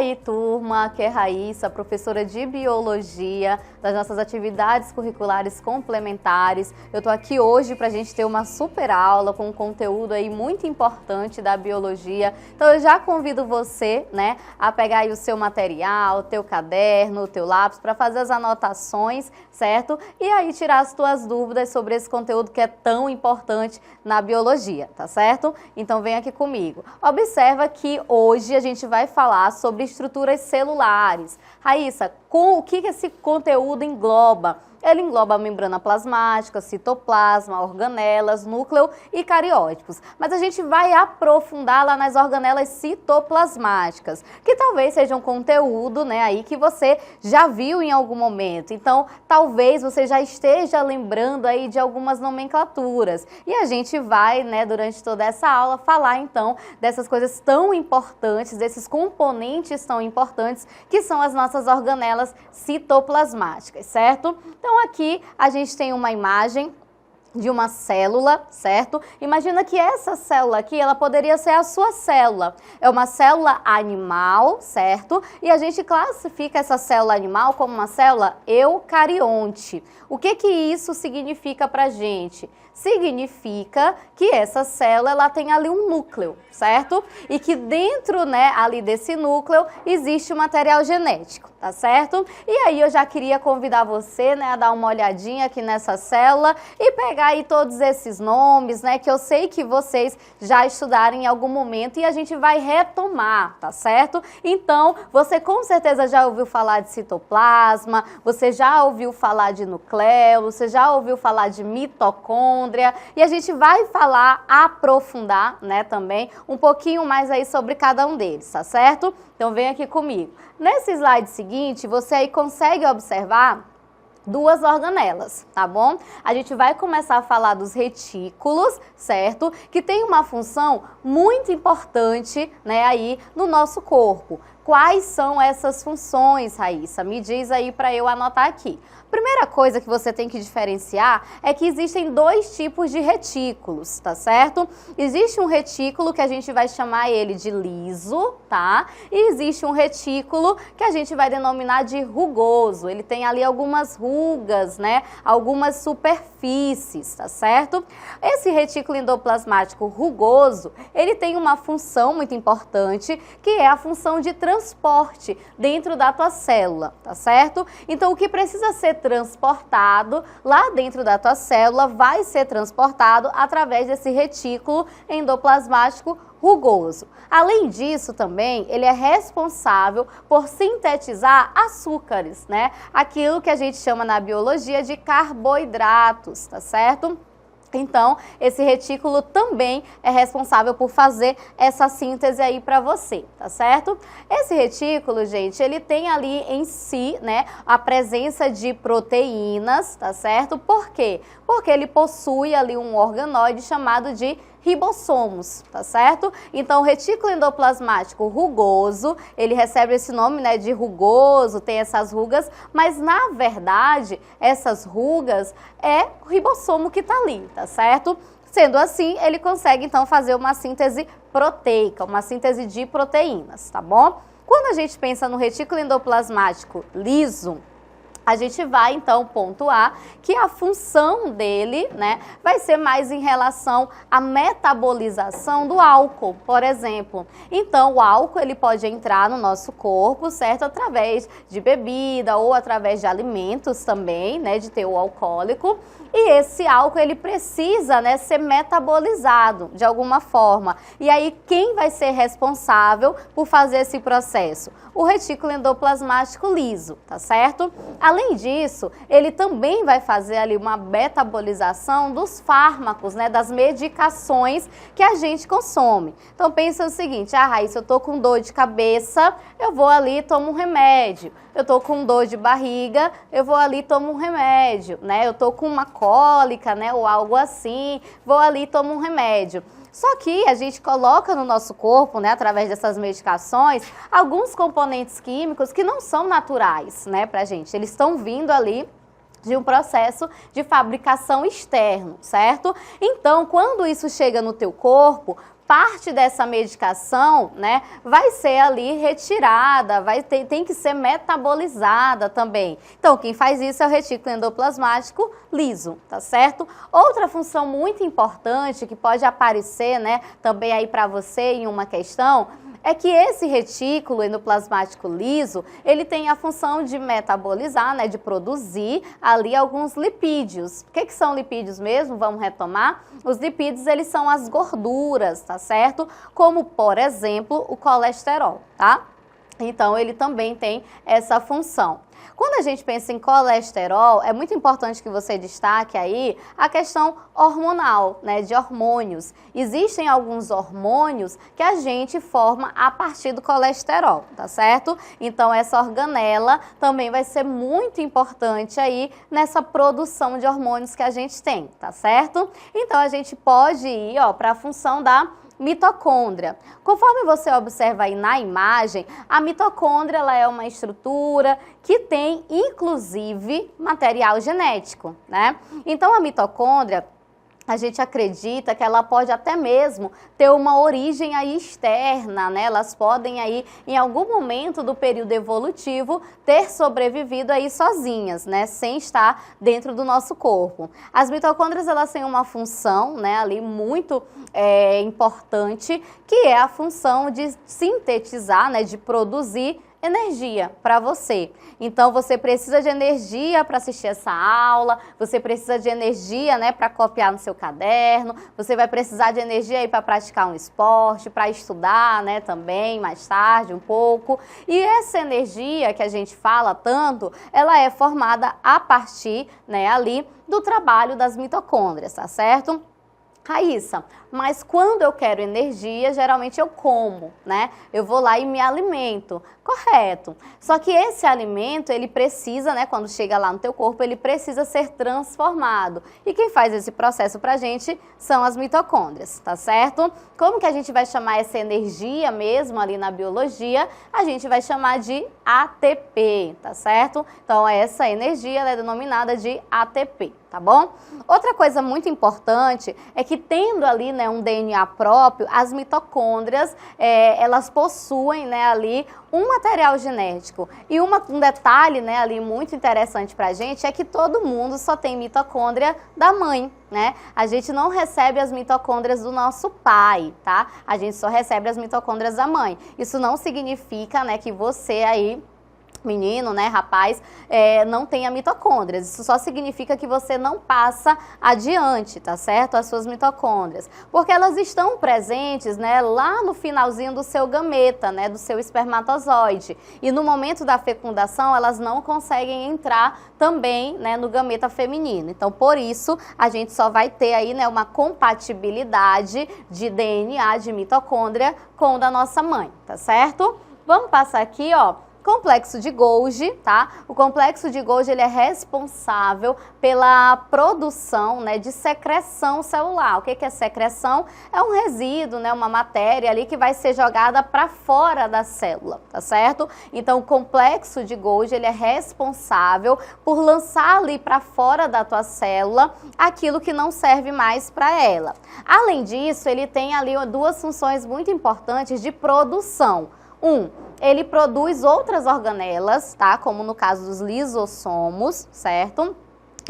aí, turma, aqui é Raíssa, professora de Biologia das nossas atividades curriculares complementares. Eu tô aqui hoje para a gente ter uma super aula com um conteúdo aí muito importante da Biologia. Então eu já convido você, né, a pegar aí o seu material, o teu caderno, o teu lápis para fazer as anotações, certo? E aí tirar as tuas dúvidas sobre esse conteúdo que é tão importante na Biologia, tá certo? Então vem aqui comigo. Observa que hoje a gente vai falar sobre estruturas celulares. Raíssa, o que esse conteúdo engloba? Ele engloba a membrana plasmática, citoplasma, organelas, núcleo e cariótipos. Mas a gente vai aprofundar lá nas organelas citoplasmáticas, que talvez seja um conteúdo, né, aí que você já viu em algum momento. Então, talvez você já esteja lembrando aí de algumas nomenclaturas. E a gente vai, né, durante toda essa aula, falar então dessas coisas tão importantes, desses componentes tão importantes que são as nossas organelas citoplasmáticas, certo? Então aqui a gente tem uma imagem de uma célula, certo? Imagina que essa célula aqui, ela poderia ser a sua célula. É uma célula animal, certo? E a gente classifica essa célula animal como uma célula eucarionte. O que isso significa pra gente? Significa que essa célula, ela tem ali um núcleo, certo? E que dentro, né, ali desse núcleo existe o material genético, tá certo? E aí eu já queria convidar você, né, a dar uma olhadinha aqui nessa célula e pegar aí todos esses nomes, né, que eu sei que vocês já estudaram em algum momento e a gente vai retomar, tá certo? Então, você com certeza já ouviu falar de citoplasma, você já ouviu falar de nucleolo, você já ouviu falar de mitocôndria, e a gente vai falar, aprofundar, né, também um pouquinho mais aí sobre cada um deles, tá certo? Então vem aqui comigo. Nesse slide seguinte, você aí consegue observar duas organelas, tá bom? A gente vai começar a falar dos retículos, certo? Que tem uma função muito importante, né, aí no nosso corpo. Quais são essas funções, Raíssa? Me diz aí para eu anotar aqui. Primeira coisa que você tem que diferenciar é que existem dois tipos de retículos, tá certo? Existe um retículo que a gente vai chamar ele de liso, tá? E existe um retículo que a gente vai denominar de rugoso. Ele tem ali algumas rugas, né? Algumas superfícies, tá certo? Esse retículo endoplasmático rugoso, ele tem uma função muito importante, que é a função de transporte dentro da tua célula, tá certo? Então, o que precisa ser transportado lá dentro da tua célula vai ser transportado através desse retículo endoplasmático rugoso. Além disso, também, ele é responsável por sintetizar açúcares, né? Aquilo que a gente chama na biologia de carboidratos, tá certo? Então, esse retículo também é responsável por fazer essa síntese aí para você, tá certo? Esse retículo, gente, ele tem ali em si, né, a presença de proteínas, tá certo? Por quê? Porque ele possui ali um organoide chamado de ribossomos, tá certo? Então, o retículo endoplasmático rugoso, ele recebe esse nome, né, de rugoso, tem essas rugas, mas na verdade, essas rugas é o ribossomo que tá ali, tá certo? Sendo assim, ele consegue então fazer uma síntese proteica, uma síntese de proteínas, tá bom? Quando a gente pensa no retículo endoplasmático liso, a gente vai, então, pontuar que a função dele, né, vai ser mais em relação à metabolização do álcool, por exemplo. Então, o álcool, ele pode entrar no nosso corpo, certo? Através de bebida ou através de alimentos também, né, de teor alcoólico. E esse álcool, ele precisa, né, ser metabolizado de alguma forma. E aí, quem vai ser responsável por fazer esse processo? O retículo endoplasmático liso, tá certo? Além disso, ele também vai fazer ali uma metabolização dos fármacos, né, das medicações que a gente consome. Então pensa o seguinte, Raíssa, eu tô com dor de cabeça, eu vou ali e tomo um remédio. Eu tô com dor de barriga, eu vou ali e tomo um remédio, né? Eu tô com uma cólica, né, ou algo assim, vou ali e tomo um remédio. Só que a gente coloca no nosso corpo, né, através dessas medicações, alguns componentes químicos que não são naturais, né, pra gente. Eles estão vindo ali de um processo de fabricação externo, certo? Então, quando isso chega no teu corpo, parte dessa medicação, né, vai ser ali retirada, tem que ser metabolizada também. Então, quem faz isso é o retículo endoplasmático liso, tá certo? Outra função muito importante que pode aparecer, né, também aí para você em uma questão, é que esse retículo endoplasmático liso, ele tem a função de metabolizar, né, de produzir ali alguns lipídios. O que são lipídios mesmo? Vamos retomar. Os lipídios, eles são as gorduras, tá certo? Como, por exemplo, o colesterol, tá? Então, ele também tem essa função. Quando a gente pensa em colesterol, é muito importante que você destaque aí a questão hormonal, né, de hormônios. Existem alguns hormônios que a gente forma a partir do colesterol, tá certo? Então, essa organela também vai ser muito importante aí nessa produção de hormônios que a gente tem, tá certo? Então, a gente pode ir, ó, para a função da mitocôndria. Conforme você observa aí na imagem, a mitocôndria, ela é uma estrutura que tem, inclusive, material genético, né? Então, a mitocôndria, a gente acredita que ela pode até mesmo ter uma origem aí externa, né? Elas podem aí, em algum momento do período evolutivo, ter sobrevivido aí sozinhas, né? Sem estar dentro do nosso corpo. As mitocôndrias, elas têm uma função, né, ali muito importante, que é a função de sintetizar, né, de produzir energia para você. Então, você precisa de energia para assistir essa aula, você precisa de energia, né, para copiar no seu caderno, você vai precisar de energia aí para praticar um esporte, para estudar, né, também, mais tarde, um pouco. E essa energia que a gente fala tanto, ela é formada a partir, né, ali do trabalho das mitocôndrias, tá certo? Raíssa, mas quando eu quero energia, geralmente eu como, né? Eu vou lá e me alimento. Correto. Só que esse alimento, ele precisa, né, quando chega lá no teu corpo, ele precisa ser transformado. E quem faz esse processo pra gente são as mitocôndrias, tá certo? Como que a gente vai chamar essa energia mesmo ali na biologia? A gente vai chamar de ATP, tá certo? Então, essa energia ela é denominada de ATP, tá bom? Outra coisa muito importante é que tendo ali, né, um DNA próprio, as mitocôndrias, elas possuem, né, ali um material genético. E um detalhe, né, ali muito interessante pra gente é que todo mundo só tem mitocôndria da mãe, né? A gente não recebe as mitocôndrias do nosso pai, tá? A gente só recebe as mitocôndrias da mãe. Isso não significa, né, que você aí, menino, né, rapaz, não tenha mitocôndrias. Isso só significa que você não passa adiante, tá certo? As suas mitocôndrias. Porque elas estão presentes, né, lá no finalzinho do seu gameta, né, do seu espermatozoide. E no momento da fecundação, elas não conseguem entrar também, né, no gameta feminino. Então, por isso, a gente só vai ter aí, né, uma compatibilidade de DNA, de mitocôndria, com o da nossa mãe, tá certo? Vamos passar aqui, ó. Complexo de Golgi, tá? O complexo de Golgi, ele é responsável pela produção, né, de secreção celular. O que é secreção? É um resíduo, né, uma matéria ali que vai ser jogada para fora da célula, tá certo? Então, o complexo de Golgi, ele é responsável por lançar ali para fora da tua célula aquilo que não serve mais para ela. Além disso, ele tem ali duas funções muito importantes de produção. Ele produz outras organelas, tá? Como no caso dos lisossomos, certo?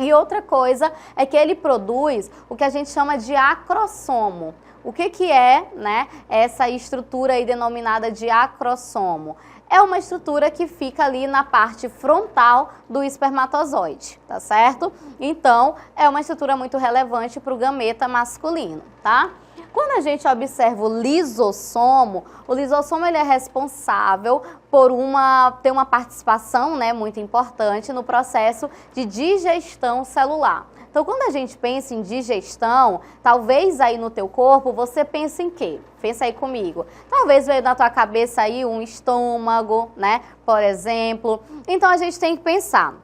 E outra coisa é que ele produz o que a gente chama de acrossomo. O que é, né, essa estrutura aí denominada de acrossomo? É uma estrutura que fica ali na parte frontal do espermatozoide, tá certo? Então, é uma estrutura muito relevante para o gameta masculino, tá? Quando a gente observa o lisossomo ele é responsável por ter uma participação, né, muito importante no processo de digestão celular. Então, quando a gente pensa em digestão, talvez aí no teu corpo você pense em quê? Pensa aí comigo. Talvez veio na tua cabeça aí um estômago, né, por exemplo. Então, a gente tem que pensar.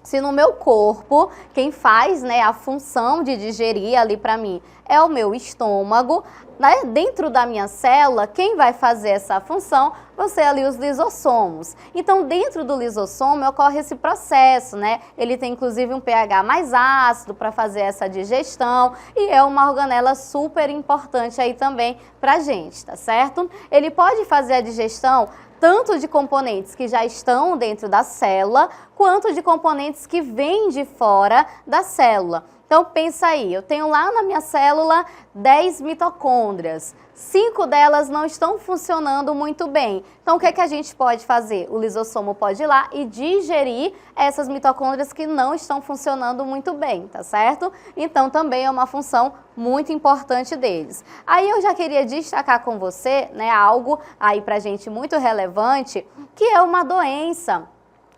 Se no meu corpo, quem faz, né, a função de digerir ali para mim é o meu estômago, né, dentro da minha célula, quem vai fazer essa função vão ser ali os lisossomos. Então, dentro do lisossomo ocorre esse processo, né? Ele tem inclusive um pH mais ácido para fazer essa digestão e é uma organela super importante aí também pra gente, tá certo? Ele pode fazer a digestão tanto de componentes que já estão dentro da célula, quanto de componentes que vêm de fora da célula. Então pensa aí, eu tenho lá na minha célula 10 mitocôndrias, 5 delas não estão funcionando muito bem. Então o que é que a gente pode fazer? O lisossomo pode ir lá e digerir essas mitocôndrias que não estão funcionando muito bem, tá certo? Então também é uma função muito importante deles. Aí eu já queria destacar com você, né, algo aí pra gente muito relevante, que é uma doença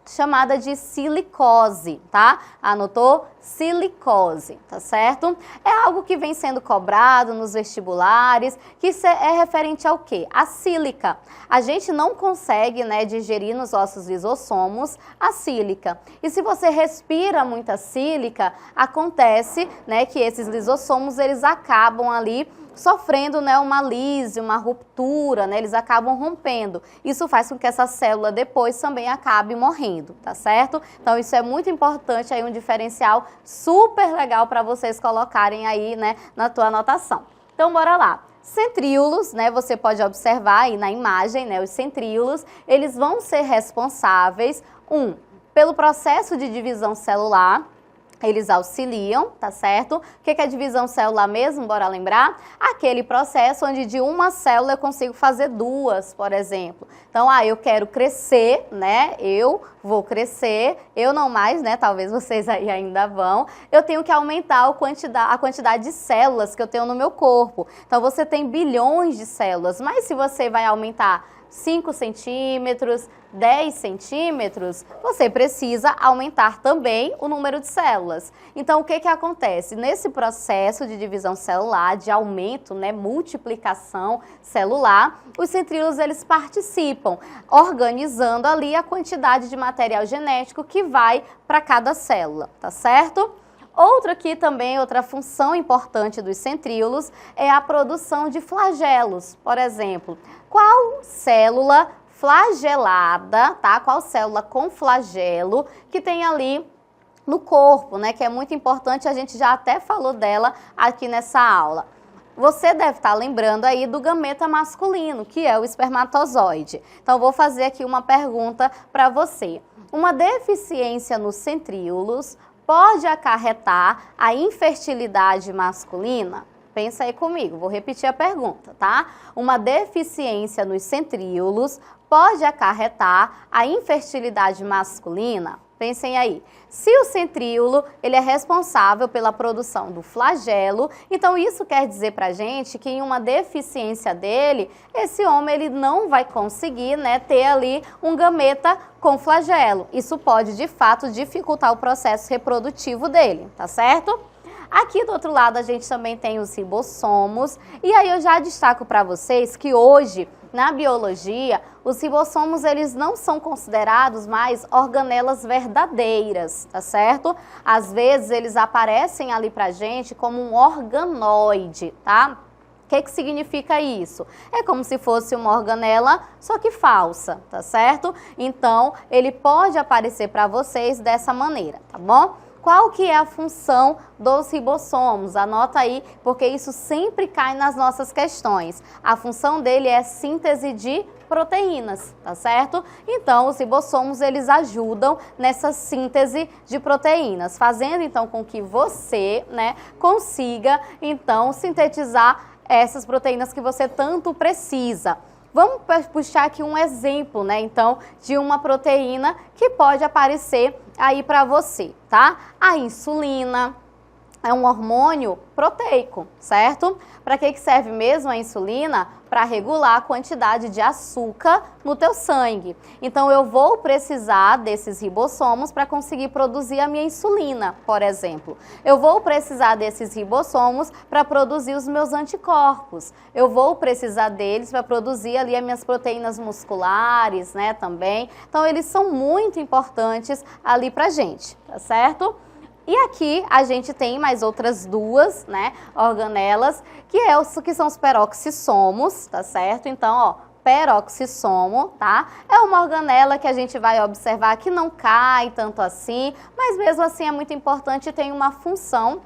chamada de silicose, tá? Anotou? Silicose, tá certo? É algo que vem sendo cobrado nos vestibulares, que é referente ao quê? A sílica. A gente não consegue, né, digerir nos ossos lisossomos a sílica. E se você respira muita sílica, acontece, né, que esses lisossomos, eles acabam ali sofrendo, né, uma lise, uma ruptura, né, eles acabam rompendo. Isso faz com que essa célula depois também acabe morrendo, tá certo? Então isso é muito importante, aí um diferencial super legal para vocês colocarem aí, né, na tua anotação. Então bora lá. Centríolos, né, você pode observar aí na imagem, né, os centríolos, eles vão ser responsáveis, pelo processo de divisão celular. Eles auxiliam, tá certo? O que é a divisão celular mesmo? Bora lembrar? Aquele processo onde de uma célula eu consigo fazer duas, por exemplo. Então, eu quero crescer, né? Eu vou crescer, eu não mais, né? Talvez vocês aí ainda vão. Eu tenho que aumentar a quantidade de células que eu tenho no meu corpo. Então, você tem bilhões de células, mas se você vai aumentar 5 centímetros, 10 centímetros, você precisa aumentar também o número de células. Então, o que que acontece? Nesse processo de divisão celular, de aumento, né, multiplicação celular, os centríolos, eles participam, organizando ali a quantidade de material genético que vai para cada célula, tá certo? Outra função importante dos centríolos é a produção de flagelos. Por exemplo, qual célula flagelada, tá? Qual célula com flagelo que tem ali no corpo, né? Que é muito importante, a gente já até falou dela aqui nessa aula. Você deve estar lembrando aí do gameta masculino, que é o espermatozoide. Então, vou fazer aqui uma pergunta para você. Uma deficiência nos centríolos pode acarretar a infertilidade masculina? Pensa aí comigo, vou repetir a pergunta, tá? Uma deficiência nos centríolos pode acarretar a infertilidade masculina? Pensem aí. Se o centríolo, ele é responsável pela produção do flagelo, então isso quer dizer pra gente que em uma deficiência dele, esse homem ele não vai conseguir, né, ter ali um gameta com flagelo. Isso pode, de fato, dificultar o processo reprodutivo dele, tá certo? Aqui do outro lado a gente também tem os ribossomos, e aí eu já destaco para vocês que hoje, na biologia, os ribossomos, eles não são considerados mais organelas verdadeiras, tá certo? Às vezes eles aparecem ali pra gente como um organoide, tá? O que significa isso? É como se fosse uma organela, só que falsa, tá certo? Então, ele pode aparecer para vocês dessa maneira, tá bom? Qual que é a função dos ribossomos? Anota aí, porque isso sempre cai nas nossas questões. A função dele é síntese de proteínas, tá certo? Então, os ribossomos, eles ajudam nessa síntese de proteínas, fazendo então com que você, né, consiga então sintetizar essas proteínas que você tanto precisa. Vamos puxar aqui um exemplo, né, então, de uma proteína que pode aparecer aí para você, tá? A insulina, é um hormônio proteico, certo? Para que serve mesmo a insulina? Para regular a quantidade de açúcar no teu sangue. Então, eu vou precisar desses ribossomos para conseguir produzir a minha insulina, por exemplo. Eu vou precisar desses ribossomos para produzir os meus anticorpos. Eu vou precisar deles para produzir ali as minhas proteínas musculares, né, também. Então, eles são muito importantes ali pra gente, tá certo? E aqui a gente tem mais outras duas, né, organelas, que são os peroxissomos, tá certo? Então, ó, peroxissomo, tá? É uma organela que a gente vai observar que não cai tanto assim, mas mesmo assim é muito importante e tem uma função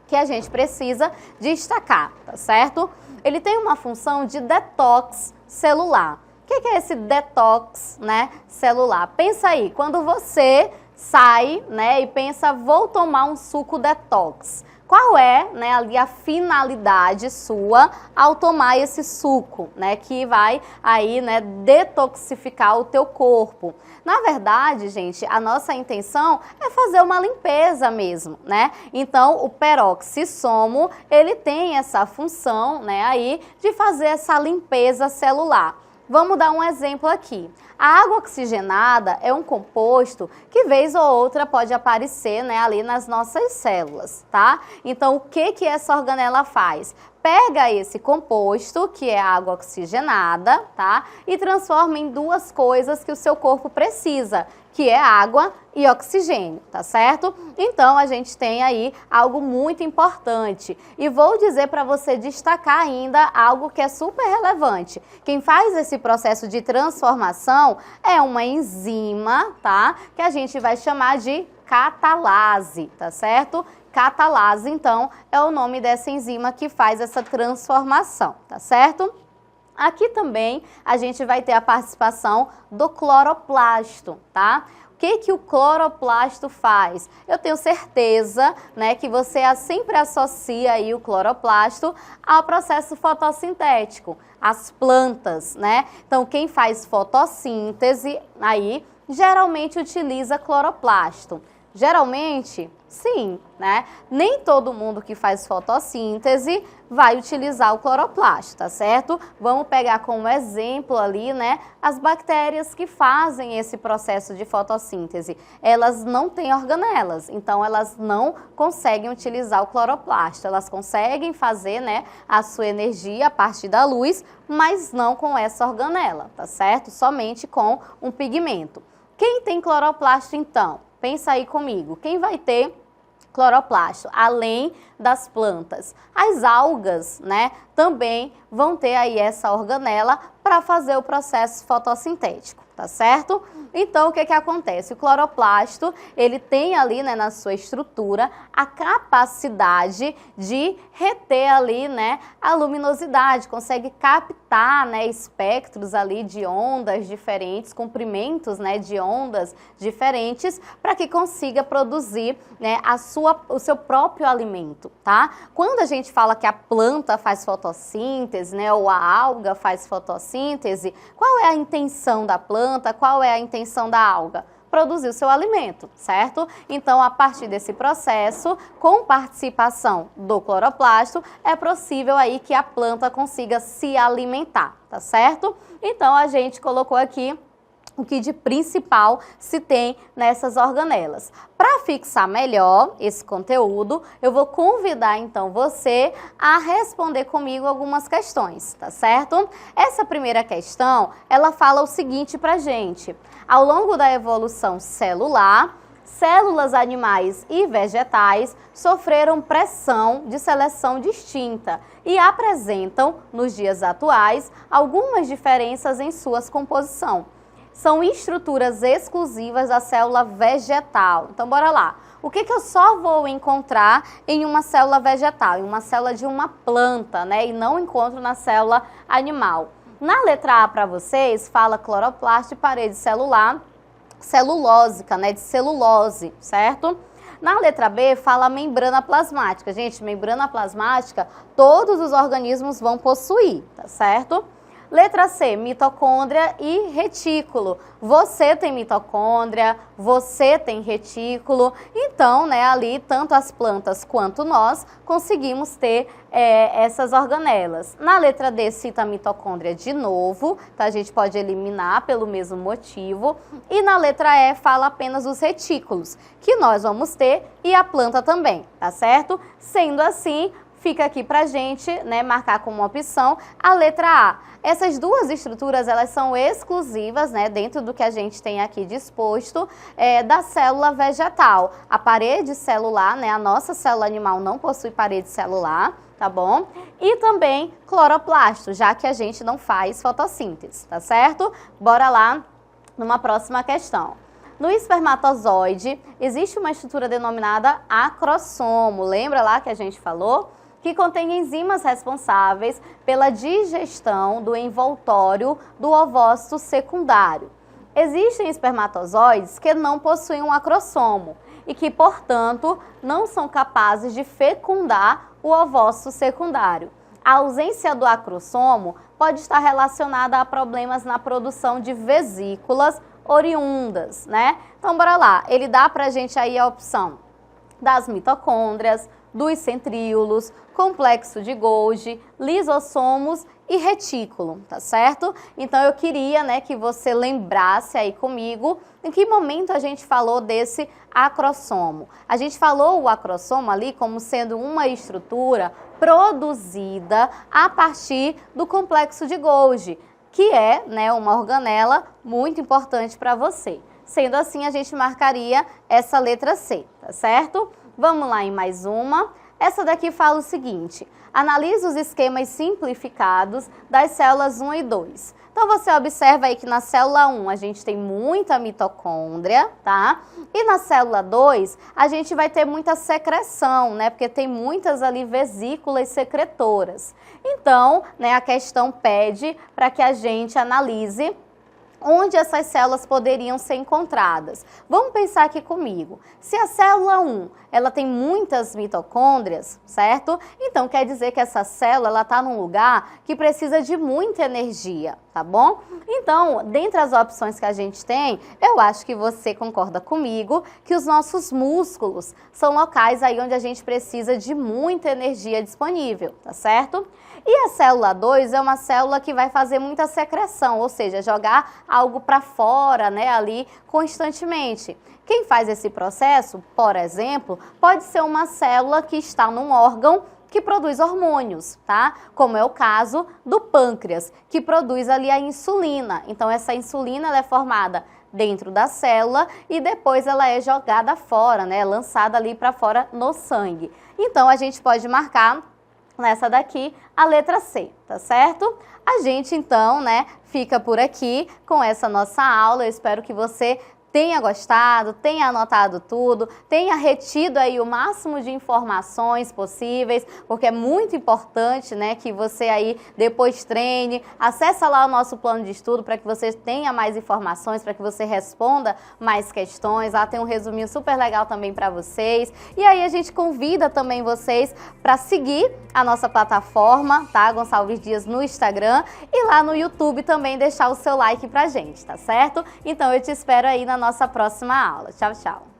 que a gente precisa destacar, tá certo? Ele tem uma função de detox celular. O que é esse detox, né, celular? Pensa aí, quando você sai, né, e pensa, vou tomar um suco detox. Qual é, né, ali a finalidade sua ao tomar esse suco, né, que vai aí, né, detoxificar o teu corpo? Na verdade, gente, a nossa intenção é fazer uma limpeza mesmo, né? Então, o peroxissomo, ele tem essa função, né, aí de fazer essa limpeza celular. Vamos dar um exemplo aqui. A água oxigenada é um composto que vez ou outra pode aparecer, né, ali nas nossas células, tá? Então, o que essa organela faz? Pega esse composto, que é água oxigenada, tá? E transforma em duas coisas que o seu corpo precisa, que é água e oxigênio, tá certo? Então, a gente tem aí algo muito importante. E vou dizer para você destacar ainda algo que é super relevante. Quem faz esse processo de transformação é uma enzima, tá? Que a gente vai chamar de catalase, tá certo? Catalase, então, é o nome dessa enzima que faz essa transformação, tá certo? Aqui também a gente vai ter a participação do cloroplasto, tá? O que o cloroplasto faz? Eu tenho certeza, né, que você sempre associa aí o cloroplasto ao processo fotossintético, às plantas, né? Então, quem faz fotossíntese aí geralmente utiliza cloroplasto. Geralmente, sim, né? Nem todo mundo que faz fotossíntese vai utilizar o cloroplasto, tá certo? Vamos pegar como exemplo ali, né, as bactérias que fazem esse processo de fotossíntese. Elas não têm organelas, então elas não conseguem utilizar o cloroplasto. Elas conseguem fazer, né, a sua energia a partir da luz, mas não com essa organela, tá certo? Somente com um pigmento. Quem tem cloroplasto, então? Pensa aí comigo, quem vai ter cloroplasto, além das plantas? As algas, né, também vão ter aí essa organela para fazer o processo fotossintético, tá certo? Então, o que acontece? O cloroplasto, ele tem ali, né, na sua estrutura, a capacidade de reter ali, né, a luminosidade, consegue captar, né, espectros ali de ondas diferentes, comprimentos, né, de ondas diferentes, para que consiga produzir, né, o seu próprio alimento, tá? Quando a gente fala que a planta faz fotossíntese, né, ou a alga faz fotossíntese, qual é a intenção da planta? Qual é a intenção da alga? Produzir o seu alimento, certo? Então, a partir desse processo, com participação do cloroplasto, é possível aí que a planta consiga se alimentar, tá certo? Então, a gente colocou aqui o que de principal se tem nessas organelas. Para fixar melhor esse conteúdo, eu vou convidar então você a responder comigo algumas questões, tá certo? Essa primeira questão, ela fala o seguinte pra gente: ao longo da evolução celular, células animais e vegetais sofreram pressão de seleção distinta e apresentam, nos dias atuais, algumas diferenças em suas composição. São estruturas exclusivas da célula vegetal. Então, bora lá. O que eu só vou encontrar em uma célula vegetal, em uma célula de uma planta, né? E não encontro na célula animal. Na letra A para vocês, fala cloroplasto e parede celular, celulósica, né? De celulose, certo? Na letra B, fala membrana plasmática. Gente, membrana plasmática, todos os organismos vão possuir, tá certo? Letra C, mitocôndria e retículo. Você tem mitocôndria, você tem retículo, então, né, ali tanto as plantas quanto nós conseguimos ter essas organelas. Na letra D cita a mitocôndria de novo, tá? A gente pode eliminar pelo mesmo motivo. E na letra E fala apenas os retículos, que nós vamos ter e a planta também, tá certo? Sendo assim, fica aqui pra gente, né, marcar como opção a letra A. Essas duas estruturas, elas são exclusivas, né, dentro do que a gente tem aqui disposto, da célula vegetal. A parede celular, né, a nossa célula animal não possui parede celular, tá bom? E também cloroplasto, já que a gente não faz fotossíntese, tá certo? Bora lá numa próxima questão. No espermatozoide, existe uma estrutura denominada acrossomo. Lembra lá que a gente falou? Que contém enzimas responsáveis pela digestão do envoltório do ovócito secundário. Existem espermatozoides que não possuem um acrossomo e que, portanto, não são capazes de fecundar o ovócito secundário. A ausência do acrossomo pode estar relacionada a problemas na produção de vesículas oriundas, né? Então, bora lá. Ele dá pra gente aí a opção das mitocôndrias, dos centríolos, complexo de Golgi, lisossomos e retículo, tá certo? Então eu queria, né, que você lembrasse aí comigo em que momento a gente falou desse acrossomo. A gente falou o acrossomo ali como sendo uma estrutura produzida a partir do complexo de Golgi, que é, né, uma organela muito importante para você. Sendo assim, a gente marcaria essa letra C, tá certo? Vamos lá em mais uma. Essa daqui fala o seguinte: analise os esquemas simplificados das células 1 e 2. Então você observa aí que na célula 1 a gente tem muita mitocôndria, tá? E na célula 2 a gente vai ter muita secreção, né? Porque tem muitas ali vesículas secretoras. Então, né, a questão pede para que a gente analise onde essas células poderiam ser encontradas. Vamos pensar aqui comigo. Se a célula 1, ela tem muitas mitocôndrias, certo? Então quer dizer que essa célula está num lugar que precisa de muita energia, tá bom? Então, dentre as opções que a gente tem, eu acho que você concorda comigo que os nossos músculos são locais aí onde a gente precisa de muita energia disponível, tá certo? E a célula 2 é uma célula que vai fazer muita secreção, ou seja, jogar algo para fora, né, ali constantemente. Quem faz esse processo, por exemplo, pode ser uma célula que está num órgão que produz hormônios, tá? Como é o caso do pâncreas, que produz ali a insulina. Então essa insulina ela é formada dentro da célula e depois ela é jogada fora, né, lançada ali para fora no sangue. Então a gente pode marcar nessa daqui a letra C, tá certo? A gente então, né, fica por aqui com essa nossa aula. Eu espero que você tenha gostado, tenha anotado tudo, tenha retido aí o máximo de informações possíveis, porque é muito importante, né, que você aí depois treine, acessa lá o nosso plano de estudo para que você tenha mais informações, para que você responda mais questões. Lá tem um resuminho super legal também para vocês. E aí a gente convida também vocês para seguir a nossa plataforma, tá? Gonçalves Dias no Instagram e lá no YouTube também deixar o seu like pra gente, tá certo? Então eu te espero aí na nossa próxima aula. Tchau, tchau!